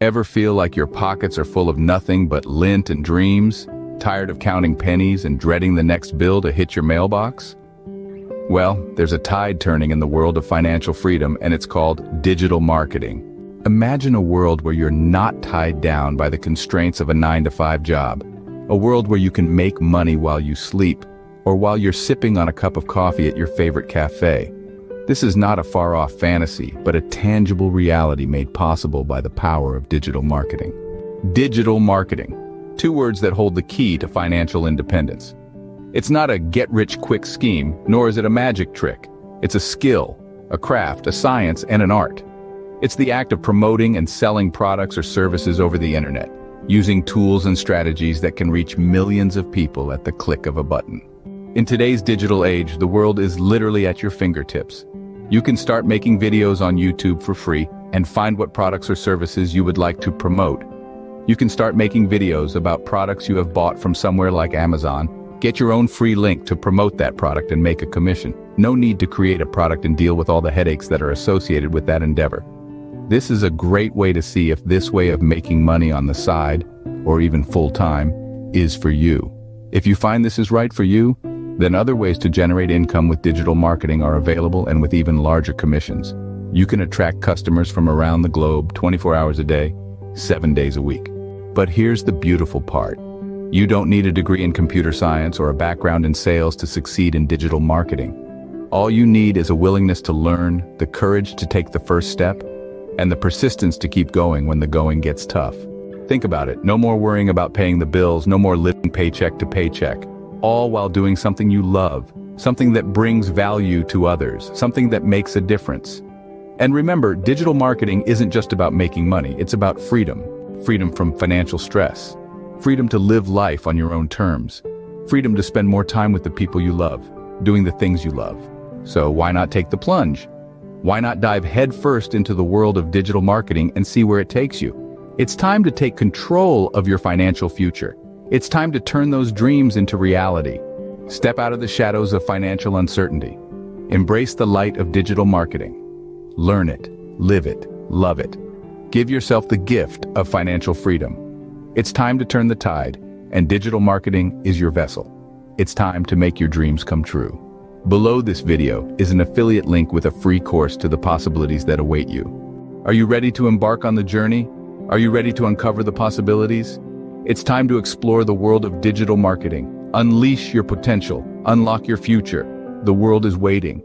Ever feel like your pockets are full of nothing but lint and dreams? Tired of counting pennies and dreading the next bill to hit your mailbox? Well, there's a tide turning in the world of financial freedom, and it's called digital marketing. Imagine a world where you're not tied down by the constraints of a 9-to-5 job. A world where you can make money while you sleep, or while you're sipping on a cup of coffee at your favorite cafe. This is not a far-off fantasy, but a tangible reality made possible by the power of digital marketing. Digital marketing. Two words that hold the key to financial independence. It's not a get-rich-quick scheme, nor is it a magic trick. It's a skill, a craft, a science, and an art. It's the act of promoting and selling products or services over the internet, using tools and strategies that can reach millions of people at the click of a button. In today's digital age, the world is literally at your fingertips. You can start making videos on YouTube for free and find what products or services you would like to promote. You can start making videos about products you have bought from somewhere like Amazon, get your own free link to promote that product and make a commission. No need to create a product and deal with all the headaches that are associated with that endeavor. This is a great way to see if this way of making money on the side, or even full-time, is for you. If you find this is right for you, then other ways to generate income with digital marketing are available, and with even larger commissions. You can attract customers from around the globe 24 hours a day, 7 days a week. But here's the beautiful part. You don't need a degree in computer science or a background in sales to succeed in digital marketing. All you need is a willingness to learn, the courage to take the first step, and the persistence to keep going when the going gets tough. Think about it. No more worrying about paying the bills, no more living paycheck to paycheck. All while doing something you love, something that brings value to others, something that makes a difference. And remember, digital marketing isn't just about making money, it's about freedom. Freedom from financial stress. Freedom to live life on your own terms. Freedom to spend more time with the people you love, doing the things you love. So why not take the plunge? Why not dive headfirst into the world of digital marketing and see where it takes you? It's time to take control of your financial future. It's time to turn those dreams into reality. Step out of the shadows of financial uncertainty. Embrace the light of digital marketing. Learn it, live it, love it. Give yourself the gift of financial freedom. It's time to turn the tide, and digital marketing is your vessel. It's time to make your dreams come true. Below this video is an affiliate link with a free course to the possibilities that await you. Are you ready to embark on the journey? Are you ready to uncover the possibilities? It's time to explore the world of digital marketing. Unleash your potential. Unlock your future. The world is waiting.